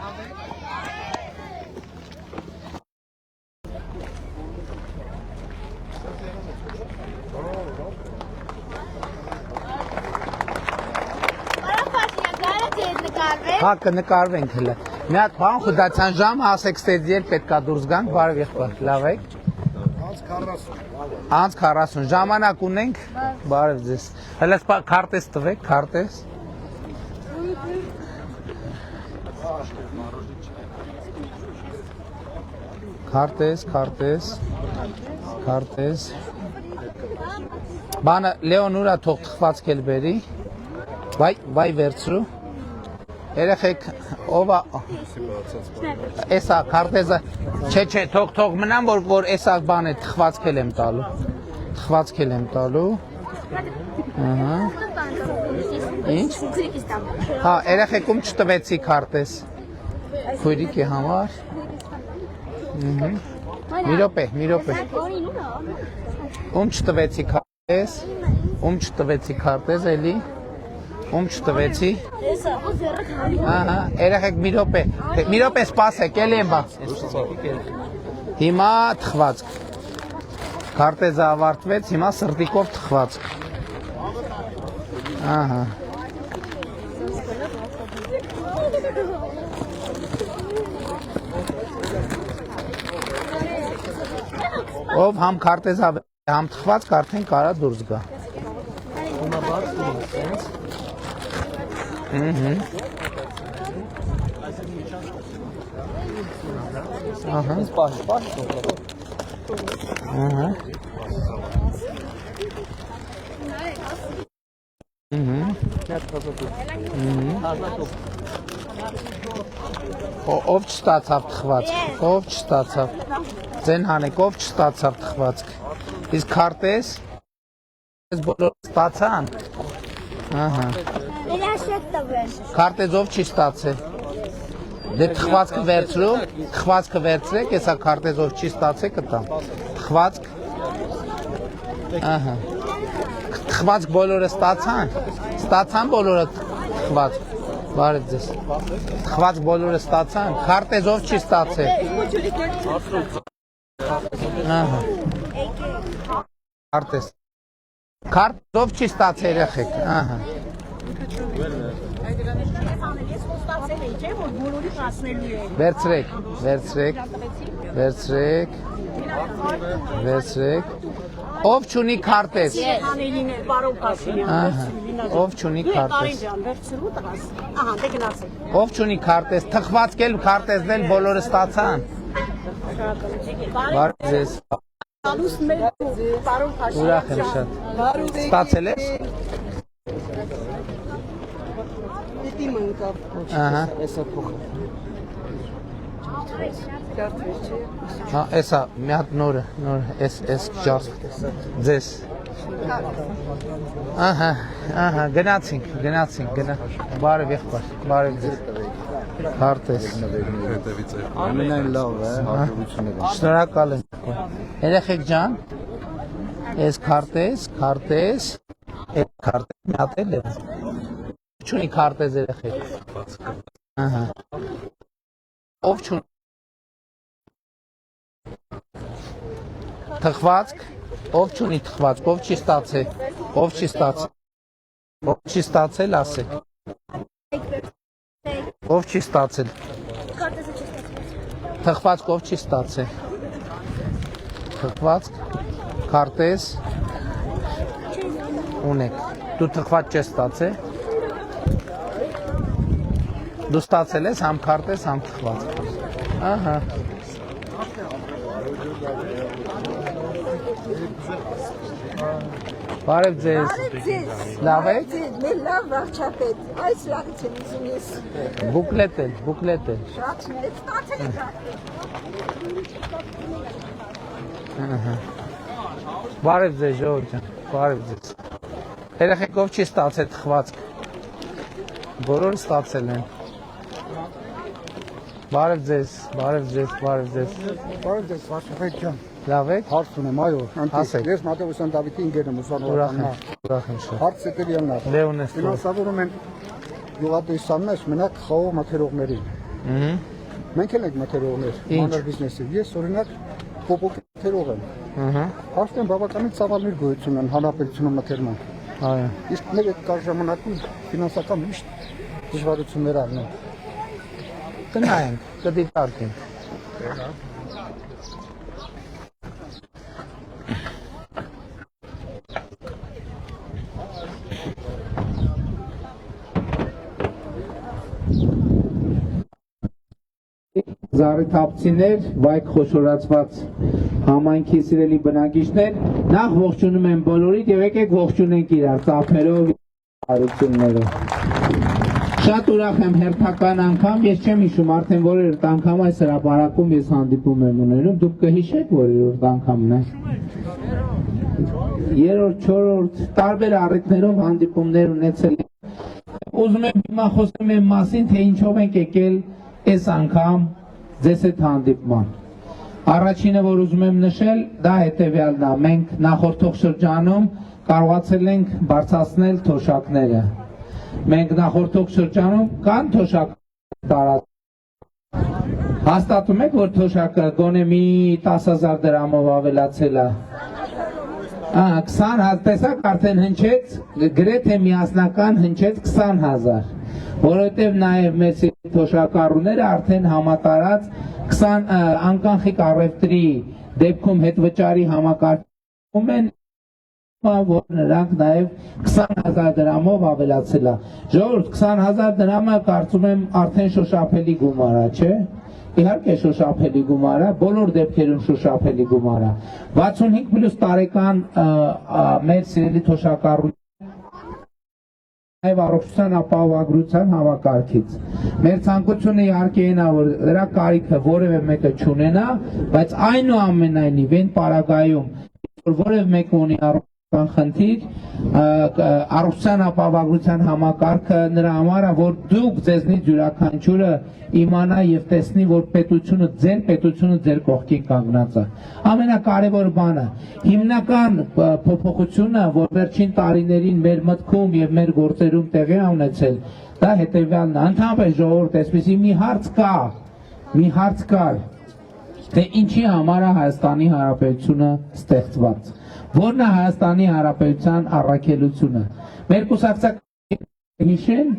Հա կնկարվենք հələ։ Մի հատ բան խուդացան ժամ ասեք ստեդի էլ պետքա դուրս գանք, բարև եղբայր, լավ եք։ Անց 40 ժամանակ ունենք, բարև ձեզ։ Հələ քարտեզ տվեք, քարտեզ։ Քարտեզ։ Բանը Լեոն ուրա թող թխվածք էլ բերի։ Վայ վերցրու։ Երեխեք ովա էսա քարտեզը չէ թող մնան որ էսա բան է թխվածք էլ եմ տալու ահա ինչ հա երեխեք ում չտվեցի քարտեզ քույրիկի համար մի րոպե ում չտվեցի քարտեզ էլի ում չտվեցի ահա երեխեք մի րոպե սպասեք էլի եմ բա հիմա թխվածք քարտեզը ավարտվեց հիմա սրտիկով թխվածք ահա ով համ քարտեզը համ թխվածք արդեն կարա դուրս գա Ահա սպասի ահա ով չստացավ թխվածք ձեն հանեք ով չստացավ թխվածք իսկ քարտեզ բոլոր ստացան ահա քարտեզով չի ստացել դե թխվածքը վերցրեք հեսա քարտեզով չի ստացել կտամ թխվածք ահա թխվածք բոլորը ստացան բոլորը թխվածք բարև ձեզ թխվածք բոլորը ստացան քարտեզով չի ստացել ահա քարտեզով չի ստացել երեխեք ահա վերցրեք ով չունի քարտեզ ով չունի քարտեզ թխվածք էլ քարտեզն էլ բոլորը ստացան բարև ձեզ ուրախ եմ շատ ստացել ես ահա հա էսա մի հատ նորը էս ջաս ձեզ ահա գնացինք բարև եղբայր բարև ձեզ քարտեզ ամենայն լավ է շնորհակալ եմ երեխեք ջան էս քարտեզ մի հատ էլ է չունի քարտեզ երեխեք ահա ով չունի թխվածք ով չունի թխվածք ով չի ստացել ասեք ով չի ստացել թխվածք ով չի ստացել թխվածք քարտեզ ունեք դու թխված չես ստացել դու ստացել ես համ քարտեզ համ թխվածք ահա բարև ձեզ լավ եք լավ վարչապետ այս լավից եմ ուզում ես բուկլետ էլ շատ մեծ ստացել եք բարև ձեզ ժողովուրդ ջան բարև ձեզ երեխեքով չի ստացել թխվածք բոլորը ստացել են բարև ձեզ վարչապետ ջան լավ եք հարց ունեմ այո ասեք ես Մատեոսյան Դավիթի ընկեր եմ ուրախ եմ շատ հարցը տերյանն է Լեոնես ֆինանսավորում են գյուղատնտեսության մեջ մենակ խաղող մաթերողներին Մենք էլ ենք մթերողներ, մանր բիզնեսի։ Ես օրինակ փոփոխ մթերող եմ։ Արդեն բավականին ծավալներ գոյություն են հանրապետությունում մթերման։ Այո։ Իսկ մեր այդ կար ժամանակում ֆինանսական միշտ դժվարություններ առնեն։ Կնայենք, կդիտարկենք։ Զարիթապցիներ, վայք խոշորացված համայնքի սիրելի բնակիչներ, նախ ողջունում եմ բոլորիդ եւ եկեք ողջունենք իրար ծափերով, հարություններով։ Շատ ուրախ եմ հերթական անգամ, ես չեմ հիշում արդեն որերորդ անգամ այս հրապարակում ես հանդիպում եմ ունենում, դուք կհիշեք որերորդ անգամն է։ Երրորդ, չորրորդ, տարբեր առիթներով հանդիպումներ ունեցել եմ։ Ուզում եմ հիմա խոսեմ եմ մասին, թե ինչով ենք եկել այս անգամ ձեզ հետ հանդիպման։ Առաջինը, որ ուզում եմ նշել, դա հետևյալն է, մենք նախորդող շրջանում կարողացել ենք բարձրացնել թոշակները։ Մենք նախորդող շրջանում կան թոշակներ տարածված։ Հաստատում եք, որ թոշակը գոնե մի 10,000 դրամով ավելացել է։ 20,000, տեսակ արդեն հնչեց, գրեթե միասնական հնչեց 20,000, որովհետև նաև մեր թոշակառուները արդեն համատարած 20 անկանխիկ առևտրի դեպքում հետվճարի համակարգում են, որ նրանք նաև 20,000 դրամով ավելացել է։ Ժողովուրդ, 20,000 դրամը կարծում եմ արդեն շոշափելի գումար է, չէ՞։ Իհարկե շոշափելի գումար է, բոլոր դեպքերում շոշափելի գումար է։ 65+ տարեկան մեր սիրելի թոշակառուները նաև առողջության ապահովագրության համակարգից։ Մեր ցանկությունը իհարկե այն է, որ դրա կարիքը որևէ մեկը չունենա, բայց այնուամենայնիվ այն պարագայում, որ որևէ մեկը ունի խնդիր, առողջության ապահովագրության համակարգը նրա համար է, որ դուք ձեզնից յուրաքանչյուրը իմանա եւ տեսնի, որ պետությունը ձեր կողքին կանգնած է։ Ամենակարևոր բանը, հիմնական փոփոխությունը, որ վերջին տարիներին մեր մտքում եւ մեր գործերում տեղի է ունեցել, դա հետեւյալն է։ Ընդհանրապես ժողովուրդ, այսպեսի մի հարց կար, թե ինչի համար է Հայաստանի Հանրապետությունը ստեղծված։ Որն է Հայաստանի Հանրապետության առաքելությունը։ Մեր կուսակցական հիշեն,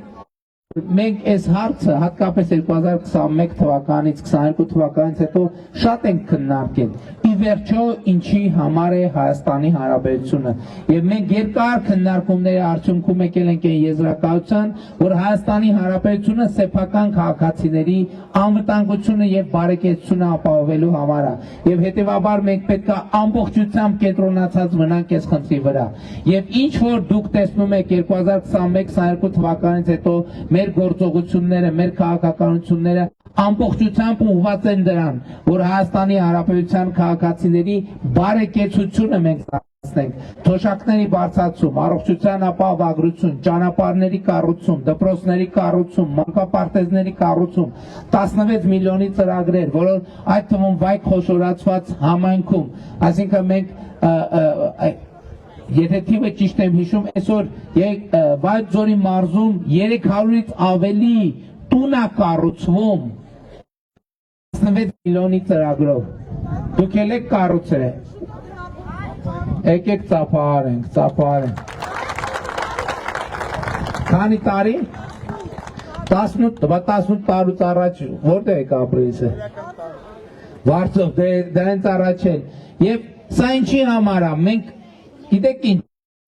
մենք այս հարցը հատկապես 2021 թվականից 22 թվականից հետո շատ ենք քննարկել։ Ի վերջո ինչի համար է Հայաստանի Հանրապետությունը։ Եվ մենք երկար քննարկումների արդյունքում եկել ենք այն եզրակացության, որ Հայաստանի Հանրապետությունը սեփական քաղաքացիների անվտանգությունը եւ բարեկեցությունը ապահովելու համար է։ Եվ հետեւաբար մենք պետք է ամբողջությամբ կենտրոնացած մնանք այս խնդրի վրա։ Եվ ինչ որ դուք տեսնում եք 2021-22 թվականից հետո մեր գործողությունները, մեր քաղաքականությունները ամբողջությամբ ուղղված են դրան, որ Հայաստանի Հանրապետության քաղաքացիների բարեկեցությունը մենք ստացնենք, թոշակների բարձրացում, առողջության ապահովագրություն, ճանապարհների կառուցում, դպրոցների կառուցում, մանկապարտեզների կառուցում, 16 միլիոնի ծրագրեր, որոնք այդ թվում վայք խոշորացված համայնքում, այսինքն մենք եթե թիվը ճիշտ եմ հիշում, այսօր Վայոց-Ձորի մարզում 300-ից ավելի տուն է կառուցվում 16 միլիոնի ծրագրով։ Դուք էլ եք կառուցել։ Եկեք ծափահարենք։ Քանի տարի։ 18 տարուց առաջ որտեղ եք ապրելիցը։ Վարձով, դրանից առաջ են։ Եվ սա ինչի համար է, մենք գիտեք ինչ,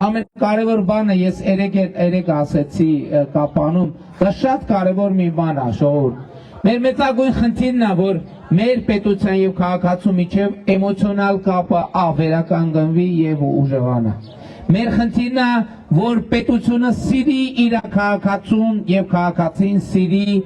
ամենակարևոր բանը ես երեք ասեցի կապանում, դա շատ կարևոր մի բան է, ժողովուրդ։ Մեր մեծագույն խնդիրն է, որ մեր պետության եւ քաղաքացու միջև էմոցիոնալ կապը վերականգնվի եւ ուժեղանա։ Մեր խնդիրն է, որ պետությունը սիրի իր քաղաքացուն եւ քաղաքացին սիրի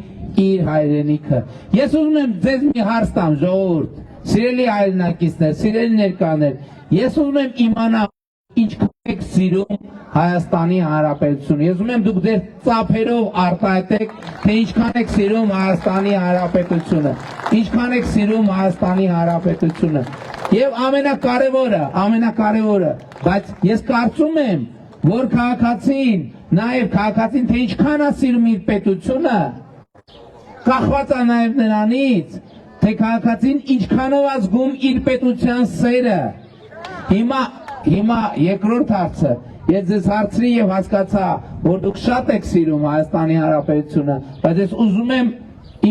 իր հայրենիքը։ Ես ուզում եմ ձեզ մի հարց տամ, ժողովուրդ, սիրելի հայրենակիցներ, սիրելի ներկաներ, ես ուզում եմ իմանալ ինչքան եք սիրում Հայաստանի Հանրապետությունը։ Ես ուզում եմ դուք ձեր ծափերով արտահայտեք, թե ինչքան եք սիրում Հայաստանի Հանրապետությունը, ինչքան եք սիրում Հայաստանի Հանրապետությունը։ Եվ ամենակարևորը, բայց ես կարծում եմ, որ քաղաքացին, նաև քաղաքացին, թե ինչքան է սիրում իր պետությունը, կախված է նաև նրանից, թե քաղաքացին ինչքանով է զգում իր պետության սերը։ Հիմա երկրորդ հարցը, ես ձեզ հարցրի եւ հասկացա, որ դուք շատ եք սիրում Հայաստանի Հանրապետությունը, բայց ես ուզում եմ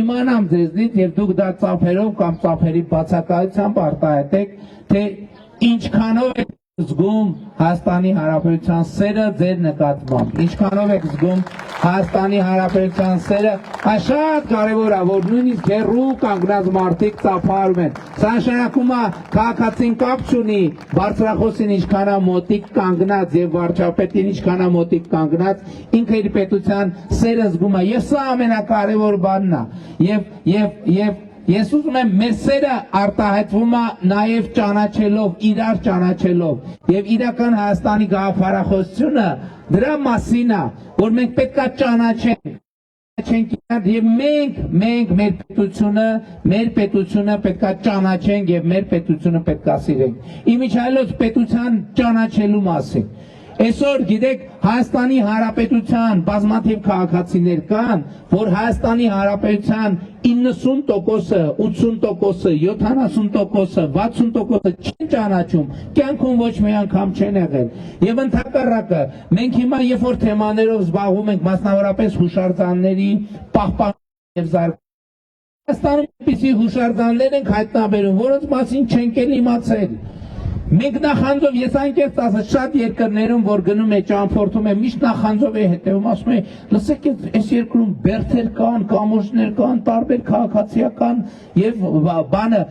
իմանամ ձեզնից եւ դուք դա ծափերով կամ ծափերի բացակայությամբ արտահայտեք, թե ինչքանով եք զգում Հայաստանի Հանրապետության սերը ձեր նկատմամբ, ինչքանով եք զգում Հայաստանի Հանրապետության սերը, այս շատ կարևոր է, որ նույնիսկ հեռու կանգնած մարդիկ ծափարում են։ Սա նշանակում է քաղաքացին կապ չունի բարձրախոսին ինչքան է մոտիկ կանգնած եւ վարչապետին ինչքան է մոտիկ կանգնած, ինքը իր պետության սերը զգում է։ Եվ սա ամենակարևոր բանն է։ Եվ ես ուզում եմ մեր սերը արտահայտվում է նաև ճանաչելով, իրար ճանաչելով եւ իրական Հայաստանի գաղափարախոսությունը դրա մասին է, որ մենք պետքա ճանաչենք եւ մենք մեր պետությունը պետքա ճանաչենք եւ մեր պետությունը պետքա սիրենք։ Իմիջիայլոց պետության ճանաչելու մասին։ Այսօր գիտեք Հայաստանի Հանրապետության բազմաթիվ քաղաքացիներ կան, որ Հայաստանի Հանրապետության 90%-ը, 80%-ը, 70%-ը, 60%-ը չեն ճանաչում, կյանքում ոչ մի անգամ չեն եղել։ Եվ ընդհակառակը, մենք հիմա երբ որ թեմաներով զբաղվում ենք, մասնավորապես հուշարձանների պահպանումը եւ զարգացումը, Հայաստանում այնպիսի հուշարձաններ ենք հայտնաբերում, որոնց մասին չենք էլ իմացել։ Մենք նախանձով, ես անկեղծ ասած, շատ երկրներում, որ գնում է ճամփորդում է, միշտ նախանձով է հետևում, ասում է, լսեք, այս երկրում բերդեր կան, կամուրջներ կան, տարբեր քաղաքացիական եւ բանը,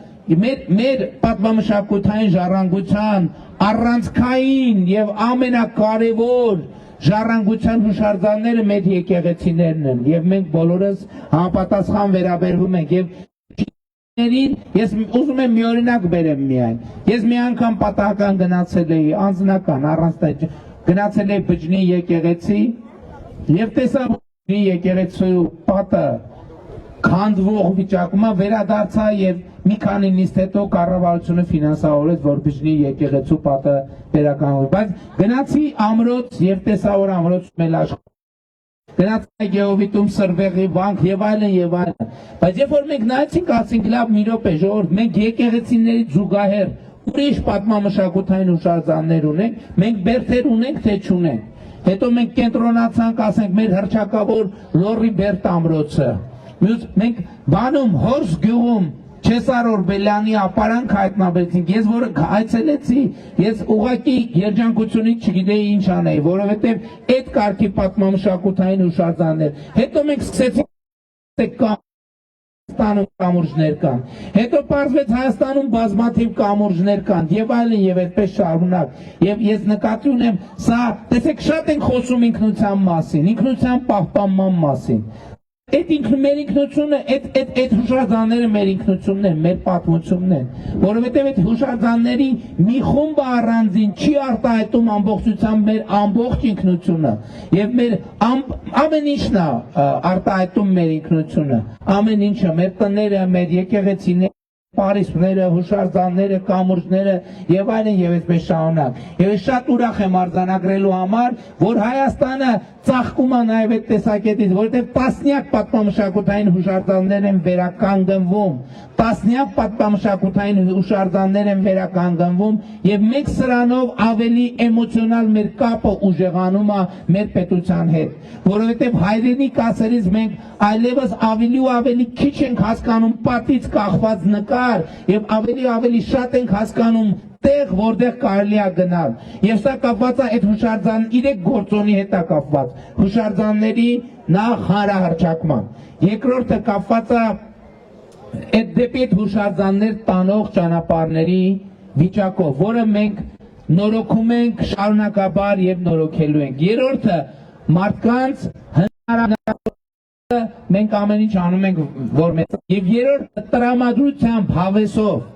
մեր պատմամշակութային ժառանգության առանցքային եւ ամենակարևոր ժառանգության հուշարձանները մեր եկեղեցիներն են եւ մենք բոլորս համապատասխան վերաբերվում ենք եւ ես ուզում եմ մի օրինակ բերեմ միայն։ Ես մի անգամ պատահական գնացել էի, անձնական, առանց գնացել էի Բջնի եկեղեցի եւ տեսա Բջնի եկեղեցու պատը քանդվող վիճակում է, վերադարձա եւ մի քանի նիստ հետո կառավարությունը ֆինանսավորեց, որ Բջնի եկեղեցու պատը վերականգնվի։ Բայց գնացի ամրոց եւ տեսա, որ ամրոցում էլ աշխ գնացի Գեովիտում Սրվեղի վանք եւ այլն, բայց երբ որ մենք նայեցինք, ասենք լավ մի րոպե ժողովուրդ, մենք եկեղեցիների զուգահեռ ուրիշ պատմամշակութային հուշարձաններ ունենք, մենք բերդեր ունենք թե չունենք։ Հետո մենք կենտրոնացանք, ասենք մեր հռչակավոր Լոռի Բերդ ամրոցը։ Մենք բանում Հորս գյուղում Չեսար Օրբելյանի ապարանք հայտնաբերեցինք, ես որ այցելեցի, ես ուղղակի երջանկությունից չգիտեի ինչ անեի, որովհետև այդ կարգի պատմամշակութային հուշարձաններ։ Հետո մենք սկսեցինք Հայաստանում կամուրջներ կան, հետո պարզվեց Հայաստանում բազմաթիվ կամուրջներ կան եւ այլն եւ այդպես շարունակ։ Եվ ես նկատի ունեմ, սա տեսեք շատ ենք խոսում ինքնության մասին, ինքնության պահպանման մասին։ Այդ մեր ինքնությունը, այդ հուշարձանները մեր ինքնությունն են, մեր պատմությունն են, որովհետև այդ հուշարձանների մի խումբը առանձին չի արտահայտում ամբողջությամբ մեր ամբողջ ինքնությունը, եւ մեր ամեն ինչն է արտահայտում մեր ինքնությունը, ամեն ինչը, մեր տները, մեր եկեղեցիները, Պարիսպները, հուշարձանները, կամուրջները եւ այլն եւ այսպես շարունակ։ Եվ շատ ուրախ եմ արձանագրելու համար, որ Հայաստանը ծաղկում է նաեւ այդ տեսակետից, որովհետեւ տասնյակ պատմամշակութային հուշարձաններ են վերականգնվում, տասնյակ պատմամշակութային հուշարձաններ են վերականգնվում եւ մենք սրանով ավելի էմոցիոնալ մեր կապը ուժեղանում է մեր պետության հետ, որովհետեւ հայրենիք ասելիս մենք այլևս ավելի ու ավելի քիչ ենք հասկանում պատից կախված նկար եւ ավելի շատ ենք հասկանում տեղ, որտեղ կարելի է գնալ։ Եվ սա կապված է այդ հուշարձան 3 գործոնի հետ է կապված։ Հուշարձանների նախ հանրահռչակման։ Երկրորդը կապված է այդ դեպի այդ հուշարձաններ տանող ճանապարհների վիճակով, որը մենք նորոգում ենք շարունակաբար եւ նորոգելու ենք։ Երրորդը մարդկանց հնարավորությունը մենք ամեն ինչ անում ենք, որ մեծ եւ երրորդը տրամադրությամբ հավեսով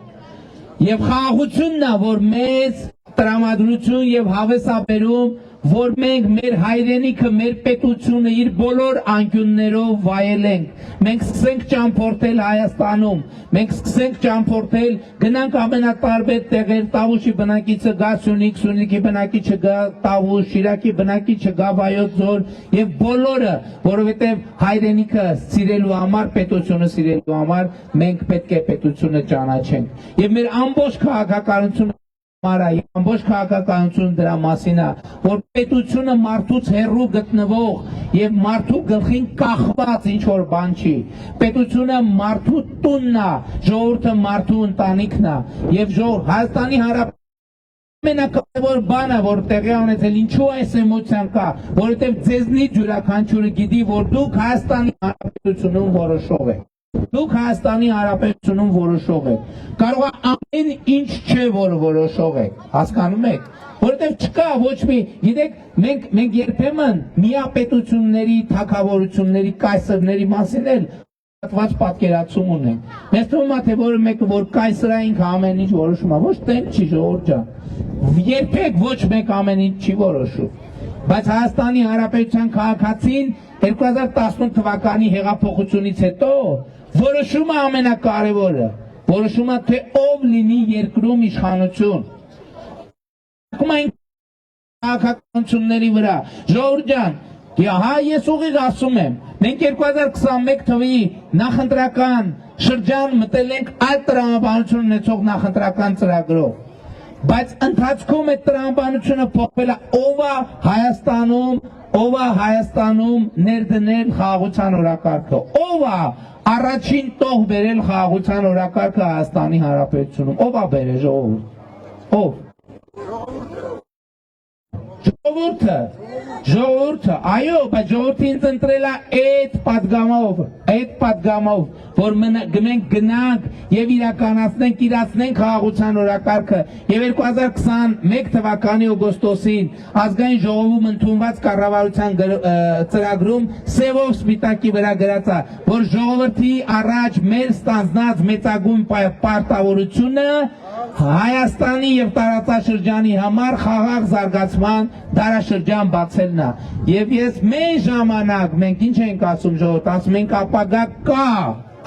եւ խաղաղությունն է, որ մեզ տրամադրություն եւ հավես է բերում, որ մենք մեր հայրենիքը, մեր պետությունը իր բոլոր անկյուններով վայելենք։ Մենք սկսենք ճամփորդել Հայաստանում, մենք սկսենք ճամփորդել, գնանք ամենատարբեր տեղեր, Տավուշի բնակիչը գա Սյունիք, Սյունիքի բնակիչը գա Տավուշ, Շիրակի բնակիչը գա Վայոց Ձոր եւ բոլորը, որովհետեւ հայրենիքը սիրելու համար, պետությունը սիրելու համար մենք պետք է պետությունը ճանաչենք։ Եվ մեր ամբողջ քաղաքականությունը ամբողջ քաղաքականությունը դրա մասին է, որ պետությունը մարդուց հեռու գտնվող եւ մարդու գլխին կախված ինչ որ բան չի։ Պետությունը մարդու տունն է, ժողովուրդը մարդու ընտանիքն է եւ Հայաստանի Հանրապետության ամենակարևոր բանը, որ տեղի ունեցել, ինչու այս էմոցիան կա, որովհետեւ ձեզնից յուրաքանչյուրը գիտի, որ դուք Հայաստանի Հանրապետությունում որոշող եք։ Դուք Հայաստանի Հանրապետությունում որոշող եք։ Կարող է ամեն ինչ չէ, որ որոշող եք, հասկանում եք, որովհետև չկա ոչ մի, գիտեք, մենք երբեմն միապետությունների, թագավորությունների, կայսրների մասին էլ հատված պատկերացում ունենք։ Մեզ թվում է, թե որը մեկը, որ կայսրային ամեն ինչ որոշում է, ոչ տենց չի, ժողովուրդ ջան։ Երբեք ոչ մեկ ամեն ինչ չի որոշում։ Բայց Հայաստանի Հանրապետության քաղաքացին 2018 թվականի հեղափոխությունից հետո որոշումը ամենակարևորը, որոշումը թե ով լինի երկրում իշխանություն։ Քաղաքականությունների վրա, ժողովուրդ ջան, հա ես ուղիղ ասում եմ, մենք 2021 թվականի նախընտրական շրջան մտել ենք այլ տրամաբանություն ունեցող նախընտրական ծրագրով, բայց ընթացքում այդ տրամաբանությունը փոխվել է, ով է Հայաստանում ներդնել խաղաղության օրակարգը, ով է առաջին տող բերել խաղաղության օրակարգը Հայաստանի Հանրապետությունում, ով է բերել ժողովուրդ, ով ժողովուրդը, այո, բայց ժողովուրդը ինձ ընտրել է այդ պատգամով, որ մենք գնանք եւ իրականացնենք խաղաղության օրակարգը եւ 2021 թվականի օգոստոսին ազգային ժողովում ընդունված կառավարության ծրագրում սևով սպիտակի վրա գրած է, որ ժողովրդի առաջ մեր ստանձնած մեծագույն պարտավորությունը Հայաստանի եւ տարածաշրջանի համար խաղաղ զարգացման դարաշրջան բացելն է։ Եվ ես մեր ժամանակ մենք ինչ ենք ասում ժողովուրդ, ասում ենք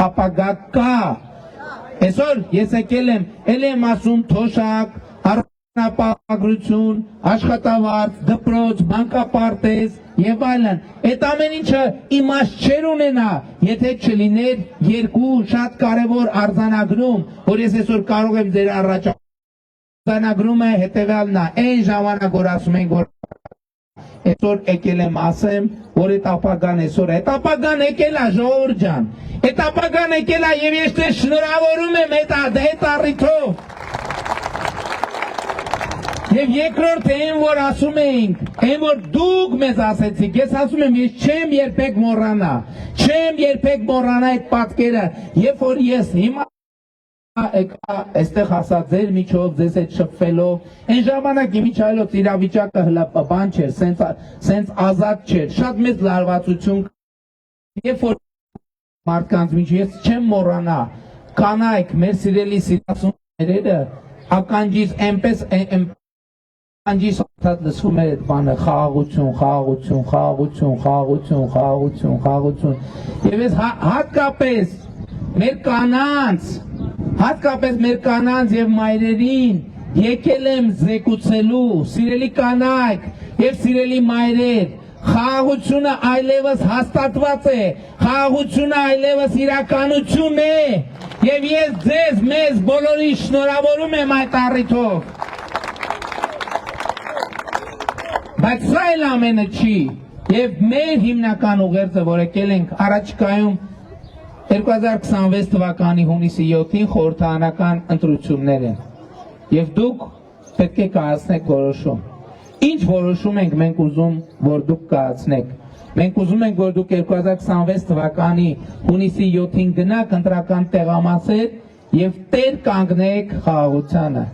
ապագա կա։ Այսօր ես եկել եմ ասում թոշակ, առողջապահություն, աշխատավարձ, դպրոց, բանկապարտեզ եւ այլն։ Այդ ամեն ինչը իմաստ չէր ունենա, եթե չլիներ երկու շատ կարևոր արձանագրում, որ ես այսօր կարող եմ ձեր առաջ արձանագրումը հետեւյալն է, այն ժամանակ որ ասում ենք, որ այսօր եկել եմ ասեմ, որ այդ ապագան այսօր, այդ ապագան եկել է ժողովուրդ ջան, այդ ապագան եկել է եւ ես ձեզ շնորհավորում եմ այդ առիթով։ Եվ երկրորդ այն որ ասում էինք, այն որ դուք մեզ ասեցիք, ես ասում եմ, ես չեմ երբեք մոռանա այդ պատկերը, երբ որ ես հիմա այստեղ ասած ձեր միջով, ձեզ հետ շփվելով, այն ժամանակ իմիջայլոց իրավիճակը բան չէր, սենց ազատ չէր, շատ մեծ լարվածություն, երբ որ մարդկանց միջև ես չեմ մոռանա, կանայք, մեր սիրելի սիրասունները, ականջից այնպես Անջիս աթատ լսվում էր այդ բանը խաղաղություն եւ ես հատկապես մեր կանանց եւ մայրերին եկել եմ զեկուցելու, սիրելի կանայք եւ սիրելի մայրեր, խաղաղությունը այլևս հաստատված է, խաղաղությունը այլևս իրականություն է եւ ես մեզ բոլորին շնորհավորում եմ այդ առիթով։ Բայց սա էլ ամենը չի, եւ մեր հիմնական ուղերձը, որ եկել ենք առաջիկայում 2026 թվականի հունիսի 7-ին խորհրդարանական ընտրություններ են, եւ դուք պետք է կայացնեք որոշում։ Ինչ որոշում ենք մենք ուզում, որ դուք կայացնեք։ Մենք ուզում ենք, որ դուք 2026 թվականի հունիսի 7-ին գնաք ընտրական տեղամասեր եւ տեր կանգնեք խաղաղությանը,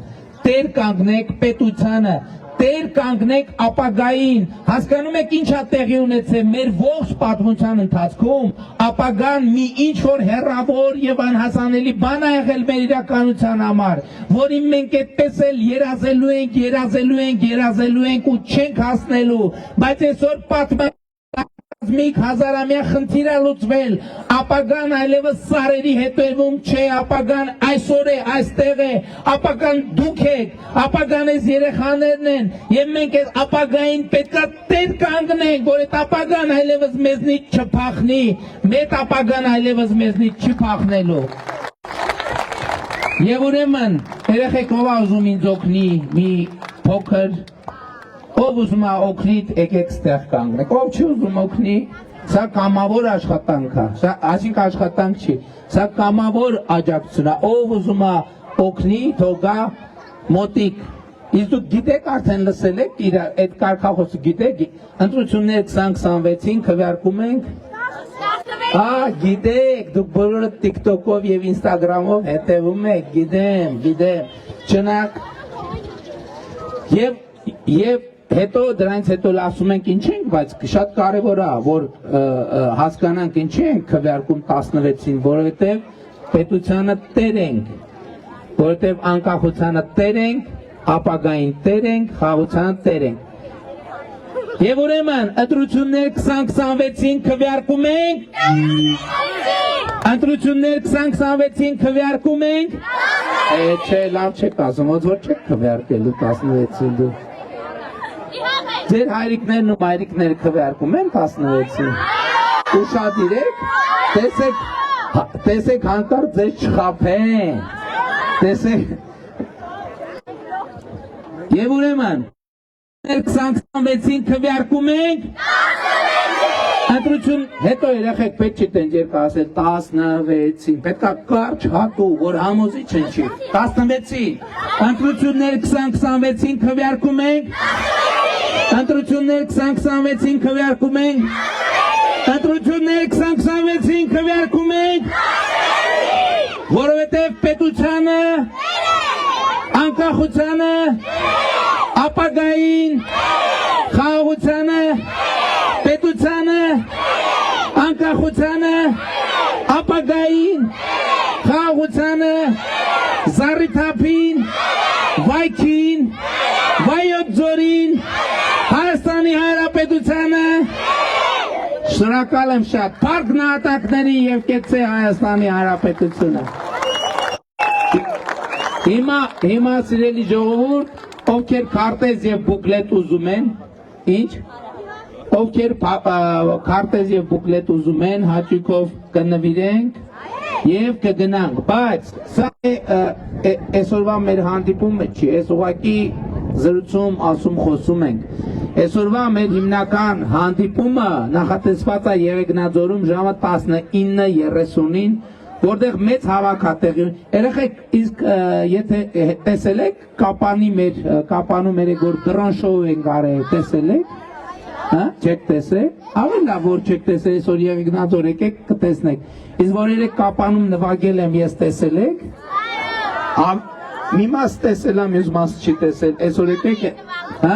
տեր կանգնեք պետությանը, տեր կանգնեք ապագային, հասկանում եք ինչ է տեղի ունեցել մեր ողջ պատմության ընթացքում, ապագան մի ինչ որ հեռավոր եւ անհասանելի բան է եղել մեր իրականության համար, որին մենք այդպես էլ երազելու ենք ու չենք հասնելու, բայց այսօր պատմենք Միք հազարամյա խնդիր է լուծվել, ապագան այլևս սարերի հետևում չէ, ապագան այսօր է, այստեղ է, ապագան դուք եք, ապագան այս երեխաներն են, եւ մենք այս ապագային պետքա տեր կանգնենք, որ այդ ապագան այլևս մեզնից չփախնի, մեր ապագան այլևս մեզնից չի փախնելու։ Եվ ուրեմն, երեխեք ով ուզում ինձ օգնի մի փոքր Ով ուզում է օգնիդ եկեք ստեղ կանգնեք, ով չի ուզում օգնի, սա կամավոր աշխատանք է, սա այսինքն աշխատանք չի, սա կամավոր աջակցություն է, ով ուզում է օգնի, թող գա մոտիկ, իսկ դուք գիտեք արդեն լսել եք իր այդ կարգախոսը գիտեք, ընտրությունները 2026-ին քվեարկում ենք, գիտեք, դուք բոլորը TikTok-ով եւ Instagram-ով հետևում եք, գիտեմ, չնայած եւ հետո դրանից հետո ասում ենք ինչ ենք, բայց շատ կարևոր է, որ հասկանանք ինչ ենք քվեարկում 16-ին, որովհետև պետությանը տեր ենք, որովհետև անկախությանը տեր ենք, ապագային տեր ենք, խաղությանը տեր ենք։ Եվ ուրեմն ընտրություններ 2026-ին քվեարկում ենք։ Ընտրություններ 2026-ին քվեարկում ենք։ Չէ, լավ չեք ասում, ոնց որ չեք քվեարկելու 16-ին դու։ Ձեր հայրիկներն ու մայրիկները քվեարկում են 16-ին։ Ուշադիրեք, տեսեք հանկարծ ձեզ չխաբեն։ Տեսեք։ Եվ ուրեմն 2026-ին քվեարկում ենք։ Ընտրություն հետո երեխեք պետք չի տենց երբ ասել 16-ին, պետք է կարճ հատու, որ համոզիչ չի։ 16-ին, ընտրություններ 2026-ին քվեարկում ենք։ Ընտրություններ 2026-ին քվեարկում ենք։ Ընտրություններ 2026-ին քվեարկում ենք։ Որովհետև պետությանը, անկախությանը, ապագային, խաղաղությանը, պետությանը, անկախությանը, ապագային, խաղաղությանը, զառիթափին, վայքին, վայոց ձորին, Հայաստանի Հանրապետությանը, շնորհակալ եմ շատ, փառք նահատակների եւ կեցե Հայաստանի Հանրապետությունը։ Հիմա սիրելի ժողովուրդ, ովքեր քարտեզ եւ բուկլետ ուզում են, ինչ? Ովքեր քարտեզ եւ բուկլետ ուզում են, հաճույքով կնվիրենք եւ կգնանք, բայց սա այսօրվա մեր հանդիպումը չի, այս ուղղակի զրուցում, ասում, խոսում ենք։ Այսօրվա մեր հիմնական հանդիպումը նախատեսված է Եղեգնաձորում ժամը 19:30-ին, որտեղ մեծ հավաք է տեղի ունենում։ Երեխեք, իսկ եթե տեսել եք կապանում մեր որ դրոն շոու ենք արել, տեսել եք։ Հա, չեք տեսել։ Ավելի լավ որ չեք տեսել, այսօր Եղեգնաձոր եկեք կտեսնեք։ Իսկ որ երեք կապանում նվագել եմ, ես տեսել եք։ Մի մաս տեսել եմ, մյուս մաս չի տեսել, այսօր եկեք, հա,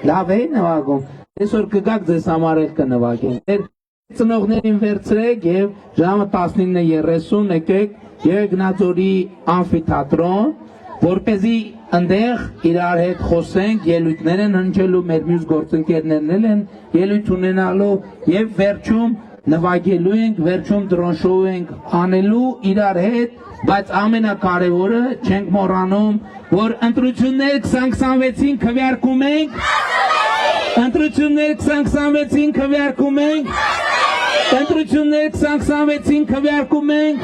լավ է նվագում, այսօր կգաք ձեզ համար էլ կնվագեն, ձեր ծնողներին վերցրեք և ժամը 19:30 եկեք Եղեգնաձորի ամֆիթատրոն, որպեսզի ընդեղ իրար հետ խոսենք, ելույթներ են հնչելու, մեր մյուս գործընկերներն են ելույթ ունենալու և վերջում նվագելու ենք, վերջում դրոն շոու ենք անելու իրար հետ, բայց ամենակարևորը չենք մոռանում, որ ընտրություններ 2026-ին քվեարկում ենք, ընտրություններ 2026-ին քվեարկում ենք, ընտրություններ 2026-ին քվեարկում ենք,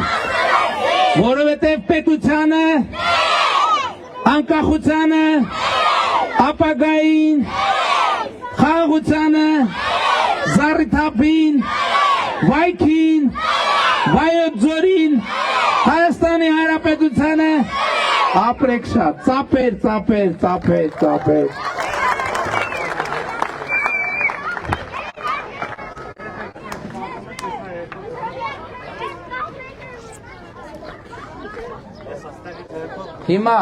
որովհետև պետությանը, անկախությանը, ապագային, խաղաղությանը, զառիթափին, վայքին, վայոց ձորին, Հայաստանի Հանրապետությանը ապրեք շատ, ծափեր։ Հիմա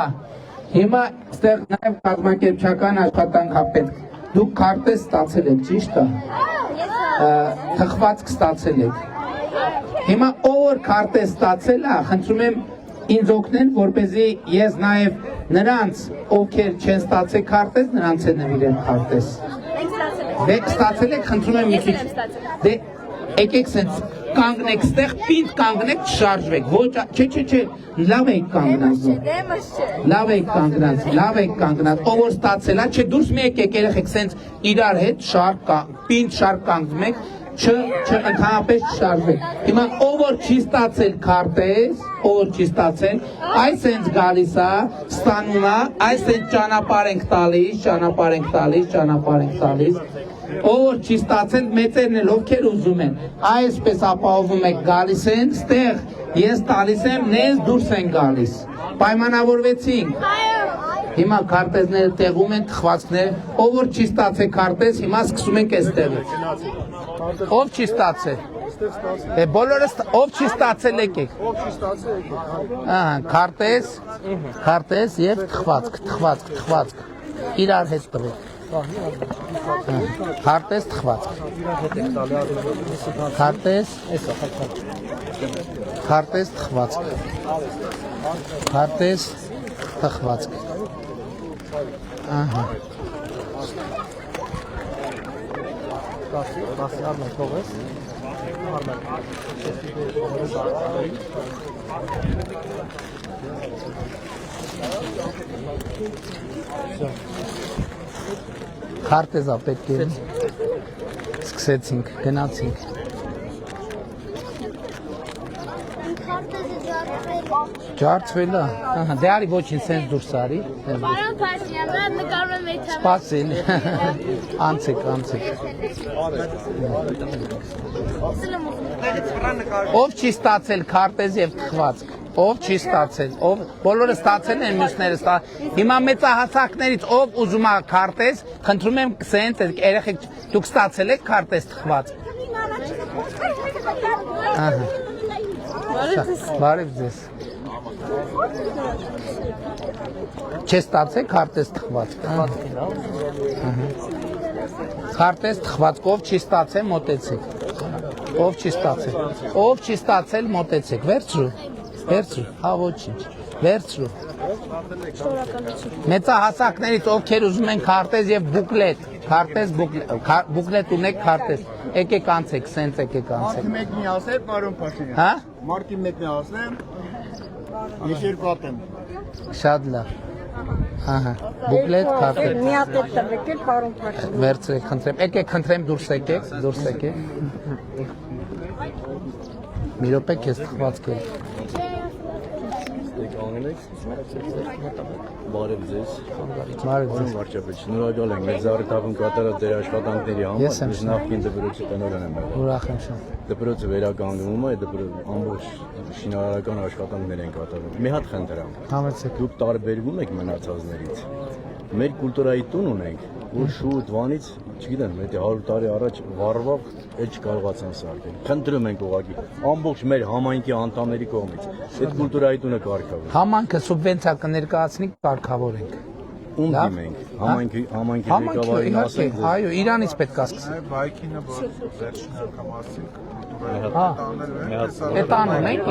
Հիմա այստեղ նաև կազմակերպչական աշխատանք ա պետք։ Դուք քարտեզ ստացել եք, ճիշտ է։ Թխվածք ստացել եք։ Հիմա ով որ քարտեզ ստացել է, խնդրում եմ ինձ օգնեն, որպեսզի ես նաև նրանց, ովքեր չեն ստացել քարտեզ, նրանց է նվիրել քարտեզ։ Դեք ստացել եք, խնդրում եմ մի քիչ։ Դե եկեք սենց կանգնեք ստեղ, պինդ կանգնեք, չշարժվեք։ Ոչ, չէ, լավ եք կանգնած։ Լավ եք կանգնած, լավ եք կանգնած։ Ով որ ստացել է, չէ, դուրս մի եկեք երեխեք սենց իրար հետ շարք, պինդ շարք կանգնում եք, ընդհանրապես չշարժվեք։ Հիմա ով որ չի ստացել քարտեզ, ով որ չի ստացել, այս սենց գալիս է, ստանում է, այս սենց ճանապարհ ենք տալիս, ով որ չի ստացել, մեծերն էլ ովքեր ուզում են, այսպես ապահովում եք գալիս են, ստեղ ես տալիս եմ, նեզ դուրս են գալիս, պայմանավորվեցինք, հիմա քարտեզները տեղում են, թխվածքները, ով որ չի ստացել քարտեզ, հիմա սկսում ենք այստեղից, ով չի ստացել, բոլորը ով չի ստացել եկեք, քարտեզ և թխվածք, իրար հետ տվեք, քարտեզ թխվածք, քարտեզ թխվածք, քարտեզա պետք է սկսեցինք, գնացինք ջարդվել է, դե արի ոչին սենց դուրս արի Պարոն Փաշինյան, դա նկարում եմ էթա սպասին, անցեք ով չի ստացել քարտեզ և թխվածք, ով չի ստացել, բոլորը ստացել են մյուսները, հիմա մեծահասակներից ով ուզում է քարտեզ, խնդրում եմ սենց, երեխեք դուք ստացել եք քարտեզ թխվածք, բարև ձեզ, չես ստացել քարտեզ թխվածք, քարտեզ թխվածք, ով չի ստացել, մոտեցեք, ով չի ստացել, մոտեցեք, վերցրու, հա ոչինչ, վերցրու, մեծահասակներից ովքեր ուզում են քարտեզ և բուկլետ ունեք քարտեզ, եկեք անցեք, սենց եկեք անցեք, Մարտի մեկնի ասեմ, պարոն Փաշինյան, հա? Մարտի մեկնի ասեմ, ես երկու ատեմ, շատ լավ, բուկլետ քարտեզ, Մի հատ էլ տվեք էլ պարոն Փաշինյան։ վերցրեք, խնդրեմ, եկեք խնդրեմ դուրս եկեք, մի րոպե քեզ թխվածք է, Բարև ձեզ։ բարև Պարոն վարչապետ, շնորհակալ ենք մեր զառիթափում կատարած ձեր աշխատանքների համար։ Ես եմ նախկին դպրոցի տնօրեն եմ եղել։ ուրախ եմ շատ, Դպրոցը վերականգնվում է, ամբողջ շինարարական աշխատանքներ են կատարվում։ Մի հատ խնդրեմ։ համեցեք, Դուք տարբերվում եք մնացածներից։ Մեր կուլտուրայի տուն ունենք, որ շուտ վանից, չգիտեմ, մեկը 100 տարի առաջ վառվող էլ չկարողացան սարքել։ Խնդրում ենք ուղղակի ամբողջ մեր համայնքի անդամների կողմից այդ կուլտուրայի տունը կարգավորել։ համանքը սուբվենցիա կներկայացնի կարգավորենք, Ում դիմենք, համայնքի ղեկավարին իհարկե, ասենք, այո, իրանից պետք է սկսենք, Բայկինը վերջին անգամ ասենք Էդ անում ենք,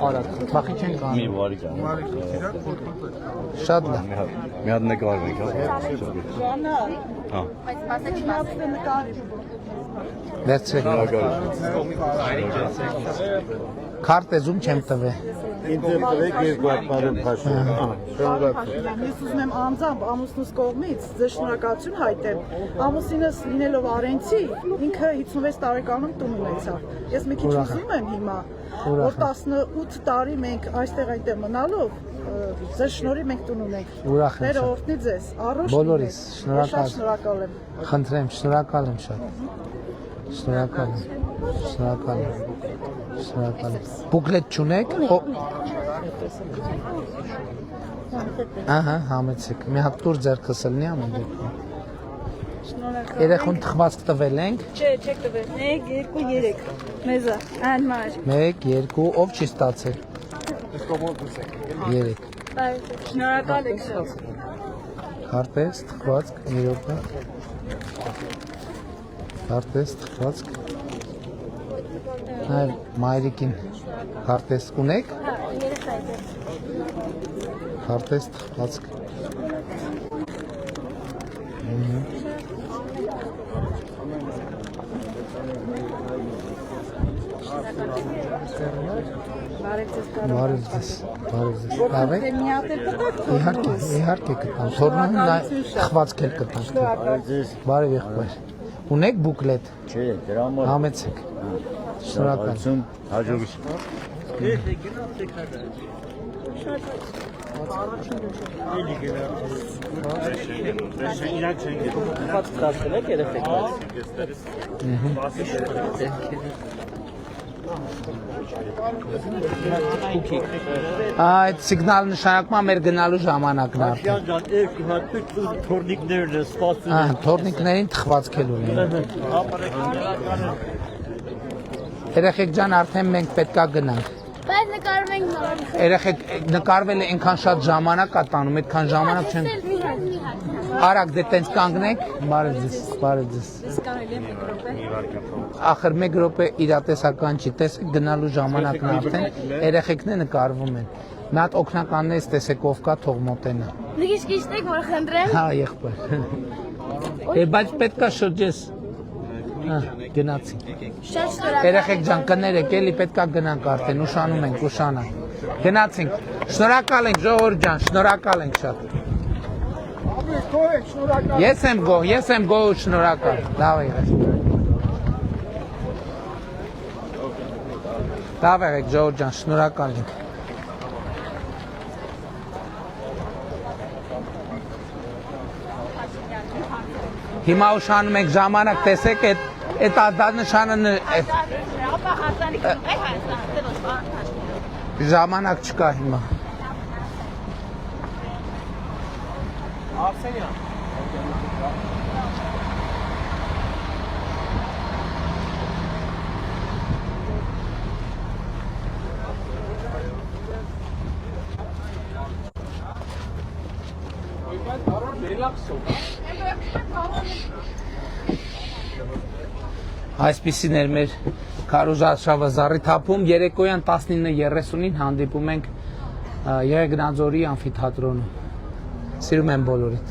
արա, բախի չենք մի անում, վարի կան։ շատ լավ, Մի հատ նկարվենք, հա։ վերցրեք, քարտեզում չեմ տվել, ինձ էլ տվեք երկու հատ, պարոն Փաշինյան, Ես ուզում եմ անձամբ ամուսնուս կողմից ձեզ շնորհակալություն հայտեմ։ Ամուսինս լինելով Արենցի, ինքը 56 տարեկանում տուն ունեցավ։ Ես մի քիչ ուզում եմ հիմա, որ 18 տարի մենք այստեղ այնտեղ մնալով ձեզ շնորհիվ մենք տուն ունենք։ ուրախ եմ Տերը շատ, օրհնի ձեզ, առողջ բոլորիս, լինեք։ շնորհակալ, Շատ շնորհակալ եմ։ խնդրեմ, շնորհակալ եմ շատ, շնորհակալ եմ, բուկլետ չունեք, ահա, համեցեք, մի հատ տուր ձեռքս ելնի ամեն դեպքում, երեխուն թխվածք տվել ենք, Չէ, չեք տվել։ 1, 2, 3։ Մեզա, անմար։ 1, 2, ով չի ստացել, 3, Շնորհակալ եք շատ։ Քարտեզ, թխվածք, մի րոպե։ Քարտեզ, թխվածք։ Այ մայրիկին քարտեզ ունեք։ Հա, երեքայդ է։ Քարտեզ, թխվածք։ Բարև ձեզ, բարև ձեզ։ Լավ եք։ Մի հատ էլ կտակ Իհարկե կտամ։ Թորնում թխվածք էլ կտամ։ Բարև եղբայր։ Ունեք բուկլետ։ Չէ, դրա համար Համեցեք։ Շնորհակալ։ հաջողություն։ Այդ սիգնալ նշանակում է մեր գնալու ժամանակն է արդեն։ Երկու հատ թորնիկներն են սպասում։ Թորնիկներին թխվածքել ունեն։ Երեխեք ջան, արդեն մենք պետքա գնանք։ Բայց նկարում ենք նոր։ Երեխեք նկարվել է այնքան շատ ժամանակ է տանում, այդքան ժամանակ չեն։ Արագ դե տենց կանգնեք։ Բարև ձեզ, բարև ձեզ։ Ախր 1 րոպե իրատեսական չի, տեսեք գնալու ժամանակն է արդեն, երեխեքն է նկարվում են։ Մի հատ օգնականներից տեսեք ով կա, թող մոտենա։ Նկիշ գիշտեք, որ խնդրեմ։ Հա, եղբայր։ Բայց պետքա շրջես։ Գնացինք։ Շատ շնորհակալ։ Երեխեք ջան, կներեք, էլի պետքա գնանք արդեն, ուշանում ենք, ուշանանք։ Գնացինք։ Շնորհակալ ենք, ժողովուրդ ջան, շնորհակալ ենք շատ։ Ես եմ գոհ ու շնորհակալ։ Լավ եղեք։ Լավ եղեք, ժողովուրդ ջան, շնորհակալ ենք։ Հիմա ուշանում ենք ժամանակ, տեսեք այդ ազդանշանը ժամանակ չկա հիմա։ Այսպիսին էր մեր Քարուժարշավը զառիթափում, երեկոյան 19:30-ին հանդիպում ենք Եղեգնաձորի ամֆիթատրոնում։ Սիրում եմ բոլորիդ։